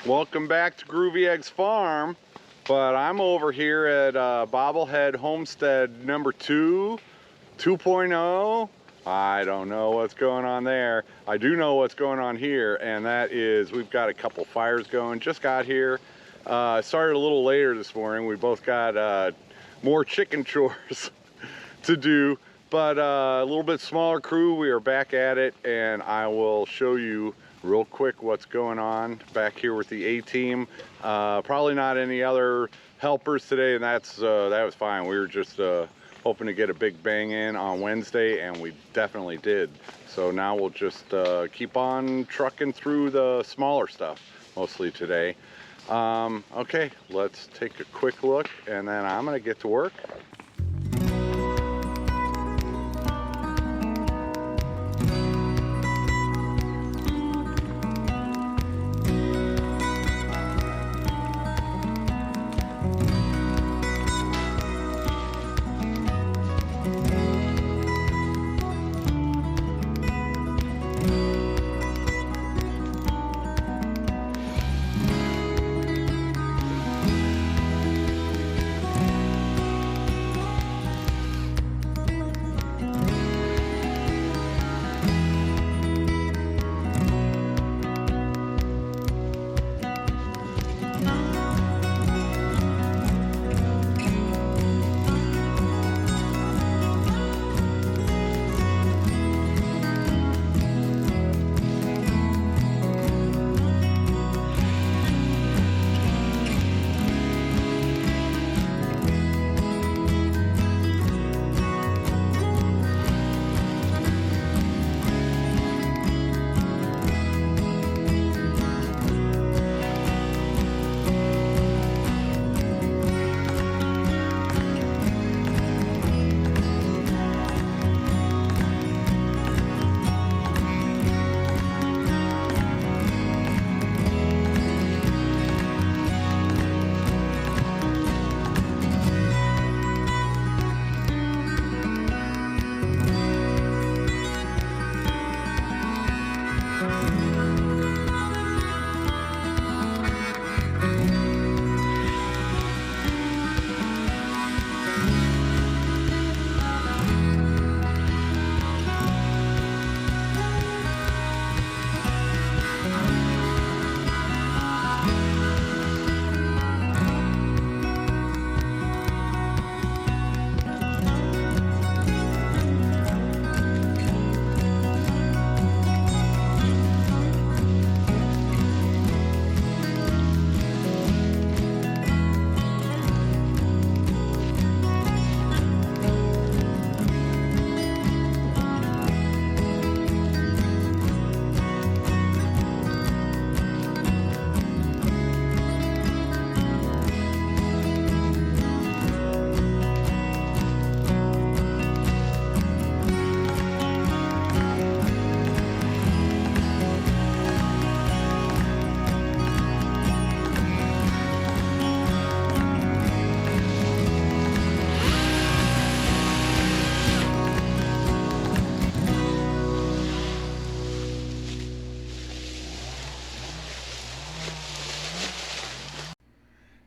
Welcome back to Groovy Eggs Farm, but I'm over here at Bobblehead Homestead number 2.0. I don't know what's going on there. I do know what's going on here, and that is we've got a couple fires going. Just got here. Started a little later this morning. We both got more chicken chores to do, but a little bit smaller crew. We are back at it, and I will show you real quick what's going on back here with the A-team. Probably not any other helpers today, and that was fine. We were just hoping to get a big bang in on Wednesday, and we definitely did. So now we'll just keep on trucking through the smaller stuff mostly today. Okay, let's take a quick look, and then I'm gonna get to work.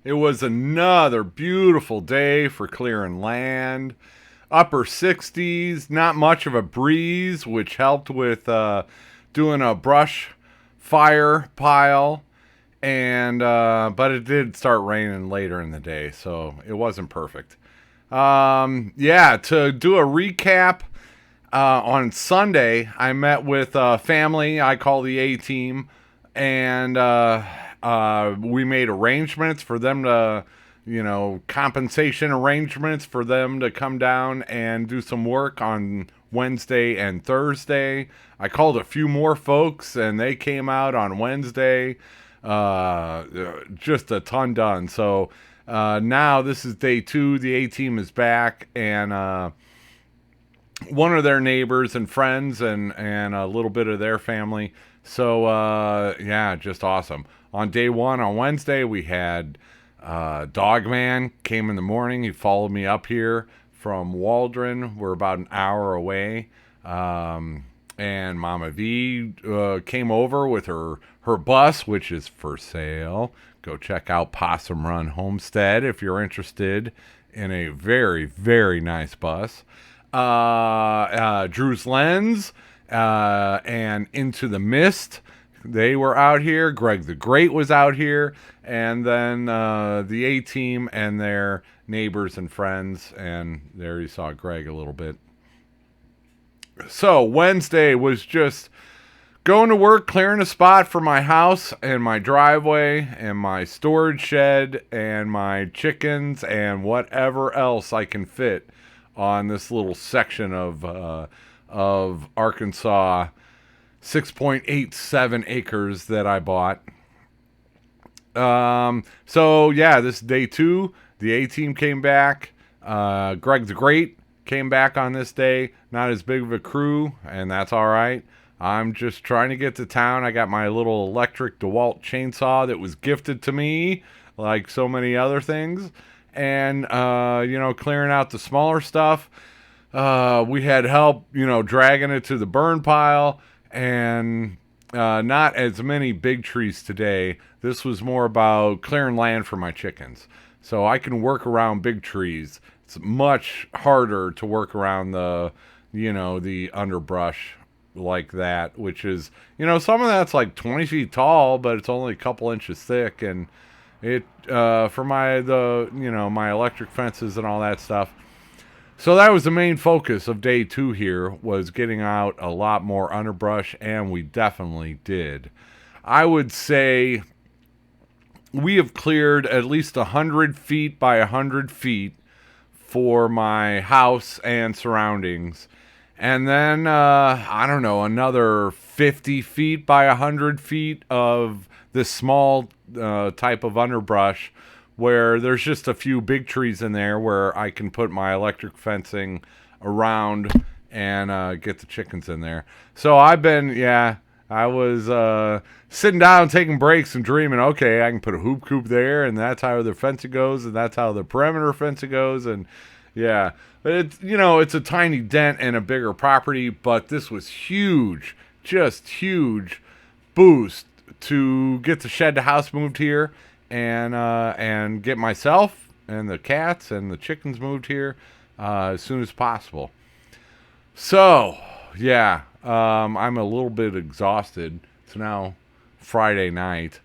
It was another beautiful day for clearing land. Upper 60s, not much of a breeze, which helped with doing a brush fire pile. And but it did start raining later in the day, so it wasn't perfect. Yeah, to do a recap, on Sunday, I met with family I call the A-team, and we made arrangements for them to, compensation arrangements for them to come down and do some work on Wednesday and Thursday. I called a few more folks, and they came out on Wednesday. Just a ton done. So now this is day 2. The A-team is back, and one of their neighbors and friends and a little bit of their family. So yeah, just awesome. On day 1 on Wednesday, we had Dogman came in the morning. He followed me up here from Waldron. We're about an hour away. And Mama V came over with her her bus, which is for sale. Go check out Possum Run Homestead if you're interested in a very, very nice bus. Drew's Lens and Into the Mist, they were out here. Greg the Great was out here. And then the A-Team and their neighbors and friends. And there you saw Greg a little bit. So Wednesday was just going to work, clearing a spot for my house and my driveway and my storage shed and my chickens and whatever else I can fit on this little section of Arkansas, 6.87 acres that I bought. So yeah, this is day 2. The A-Team came back. Greg the Great came back on this day. Not as big of a crew, and that's all right. I'm just trying to get to town. I got my little electric DeWalt chainsaw that was gifted to me, like so many other things. And, clearing out the smaller stuff. We had help, dragging it to the burn pile. And not as many big trees today. This was more about clearing land for my chickens. So I can work around big trees. It's much harder to work around the underbrush like that, which is, some of that's like 20 feet tall, but it's only a couple inches thick. And it, for my electric fences and all that stuff. So that was the main focus of day 2 here, was getting out a lot more underbrush, and we definitely did. I would say we have cleared at least 100 feet by 100 feet for my house and surroundings. And then, another 50 feet by 100 feet of this small type of underbrush where there's just a few big trees in there where I can put my electric fencing around and get the chickens in there. So I was sitting down, taking breaks and dreaming, okay, I can put a hoop coop there, and that's how the fencing goes, and that's how the perimeter fencing goes, and yeah. But it's a tiny dent and a bigger property, but this was huge, just huge boost to get the shed to house moved here and get myself and the cats and the chickens moved here as soon as possible. So, yeah, I'm a little bit exhausted. It's now Friday night,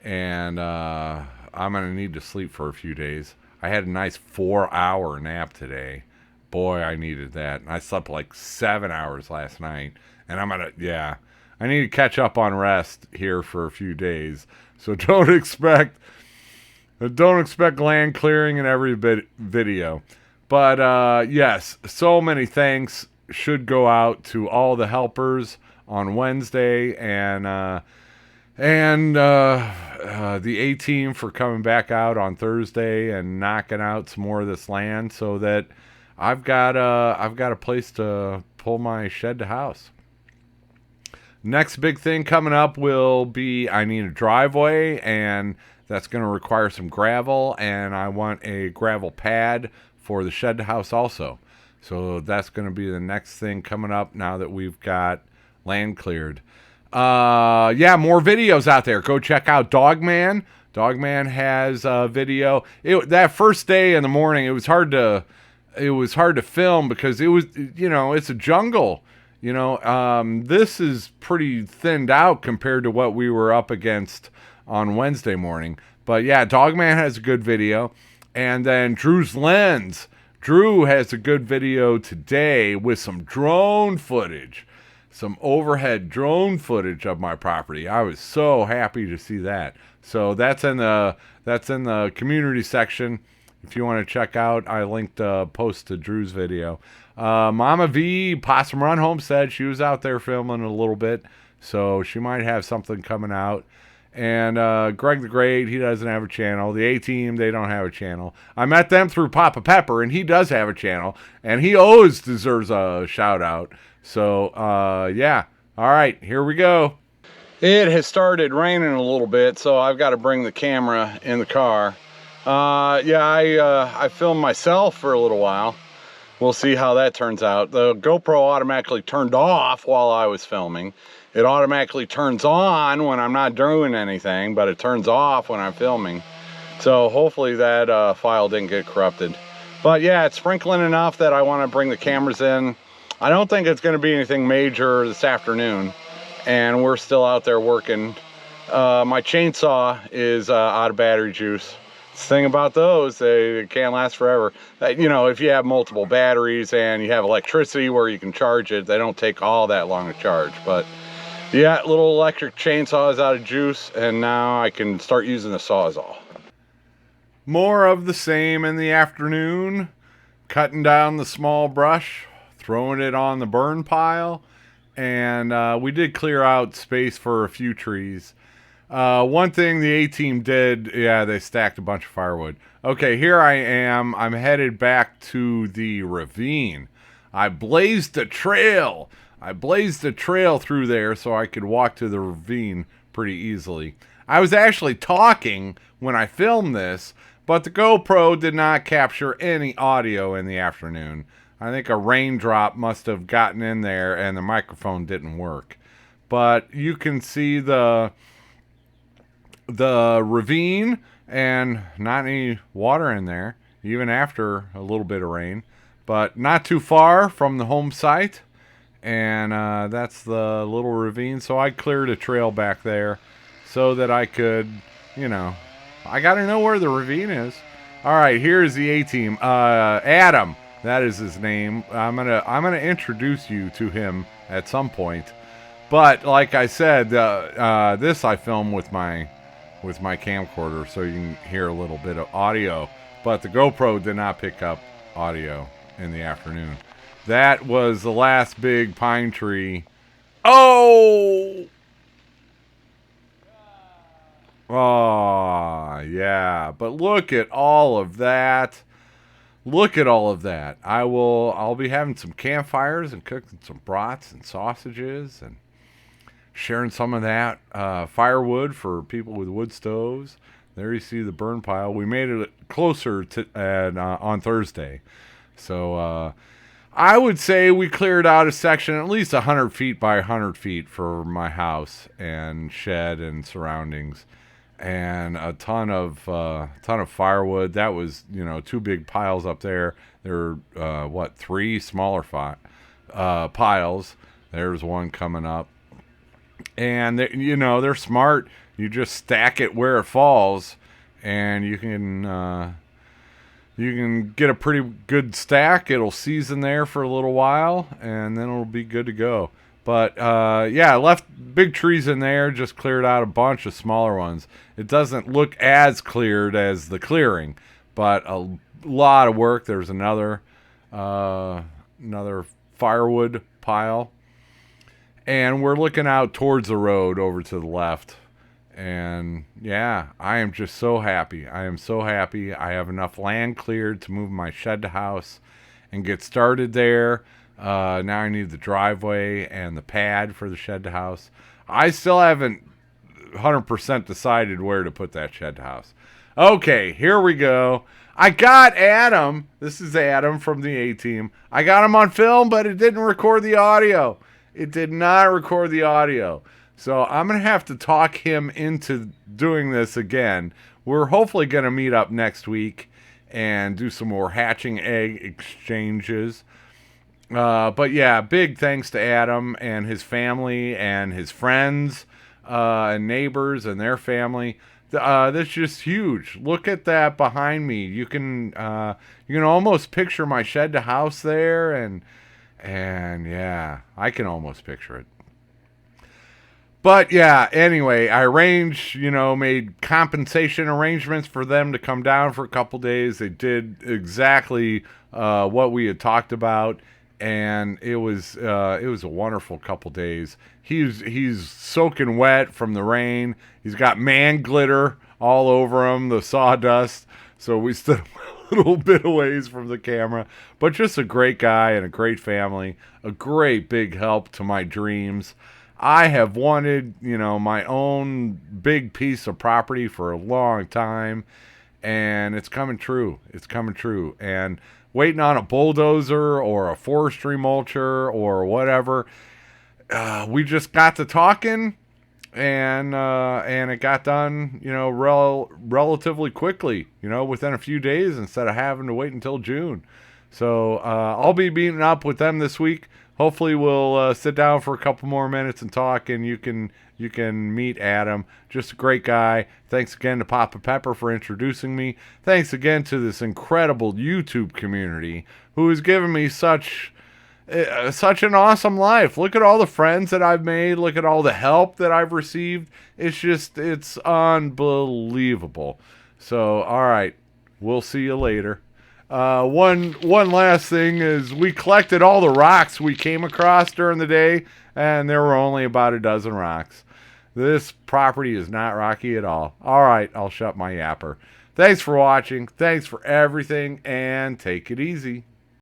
and I'm going to need to sleep for a few days. I had a nice 4-hour nap today. Boy, I needed that. And I slept like 7 hours last night. And I need to catch up on rest here for a few days. So don't expect land clearing in every video. But yes, so many thanks should go out to all the helpers on Wednesday and the A-Team for coming back out on Thursday and knocking out some more of this land so that I've got a place to pull my shed to house. Next big thing coming up will be I need a driveway, and that's going to require some gravel, and I want a gravel pad for the shed to house also. So that's going to be the next thing coming up now that we've got land cleared. More videos out there. Go check out Dogman. Dogman has a video. That first day in the morning, it was hard to film because it was, it's a jungle. This is pretty thinned out compared to what we were up against on Wednesday morning. But yeah, Dogman has a good video. And then Drew's Lens. Drew has a good video today with some drone footage. Some overhead drone footage of my property. I was so happy to see that. So that's in the community section. If you want to check out, I linked a post to Drew's video. Mama V, Possum Run Homestead, she was out there filming a little bit, so she might have something coming out. And Greg the Great, he doesn't have a channel. The A-Team, they don't have a channel. I met them through Papa Pepper, and he does have a channel, and he always deserves a shout-out. So, yeah. All right, here we go. It has started raining a little bit, so I've got to bring the camera in the car. I filmed myself for a little while. We'll see how that turns out. The GoPro automatically turned off while I was filming, it automatically turns on when I'm not doing anything, but it turns off when I'm filming. So hopefully that file didn't get corrupted. But yeah, it's sprinkling enough that I want to bring the cameras in. I don't think it's going to be anything major this afternoon, and we're still out there working. My chainsaw is out of battery juice. The thing about those, they can't last forever. You know, if you have multiple batteries and you have electricity where you can charge it, they don't take all that long to charge. But yeah, little electric chainsaw is out of juice, and now I can start using the Sawzall. More of the same in the afternoon, cutting down the small brush, throwing it on the burn pile, and we did clear out space for a few trees. One thing the A-team did, yeah, they stacked a bunch of firewood. Okay, here I am. I'm headed back to the ravine. I blazed a trail. I blazed a trail through there so I could walk to the ravine pretty easily. I was actually talking when I filmed this, but the GoPro did not capture any audio in the afternoon. I think a raindrop must have gotten in there and the microphone didn't work. But you can see the ravine and not any water in there, even after a little bit of rain. But not too far from the home site. And that's the little ravine. So I cleared a trail back there so that I could, you know, I got to know where the ravine is. All right, here's the A-team. Adam, that is his name. I'm gonna introduce you to him at some point. But like I said, this I filmed with my camcorder, so you can hear a little bit of audio. But the GoPro did not pick up audio in the afternoon. That was the last big pine tree. Oh! Oh, yeah. But look at all of that. Look at all of that. I'll be having some campfires and cooking some brats and sausages and sharing some of that firewood for people with wood stoves. There you see the burn pile. We made it closer to on Thursday. So I would say we cleared out a section at least 100 feet by 100 feet for my house and shed and surroundings, and a ton of firewood. That was, you know, 2 big piles up there. There were 3 smaller piles. There's one coming up, and you know, they're smart. You just stack it where it falls, and you can get a pretty good stack. It'll season there for a little while, and then it'll be good to go. But yeah, I left big trees in there, just cleared out a bunch of smaller ones. It doesn't look as cleared as the clearing, but a lot of work. There's another firewood pile. And we're looking out towards the road over to the left. And yeah, I am just so happy. I am so happy. I have enough land cleared to move my shed to house and get started there. Now I need the driveway and the pad for the shed to house. I still haven't 100% decided where to put that shed to house. Okay, here we go. I got Adam. This is Adam from the A-team. I got him on film, but it didn't record the audio. It did not record the audio. So I'm going to have to talk him into doing this again. We're hopefully going to meet up next week and do some more hatching egg exchanges. But yeah, big thanks to Adam and his family and his friends and neighbors and their family. That's just huge. Look at that behind me. You can almost picture my shed to house there, and yeah, I can almost picture it. But yeah, anyway, I made compensation arrangements for them to come down for a couple days. They did exactly what we had talked about, and it was a wonderful couple days. He's soaking wet from the rain. He's got man glitter all over him, the sawdust. So we stood a little bit a ways from the camera, but just a great guy and a great family, a great big help to my dreams. I have wanted, my own big piece of property for a long time, and it's coming true. It's coming true. And waiting on a bulldozer or a forestry mulcher or whatever, we just got to talking, and it got done, relatively quickly, within a few days instead of having to wait until June. So I'll be meeting up with them this week. Hopefully, we'll sit down for a couple more minutes and talk, and you can meet Adam. Just a great guy. Thanks again to Papa Pepper for introducing me. Thanks again to this incredible YouTube community who has given me such an awesome life. Look at all the friends that I've made. Look at all the help that I've received. It's unbelievable. So, all right, we'll see you later. One last thing is we collected all the rocks we came across during the day, and there were only about a dozen rocks. This property is not rocky at all. All right, I'll shut my yapper. Thanks for watching. Thanks for everything, and take it easy.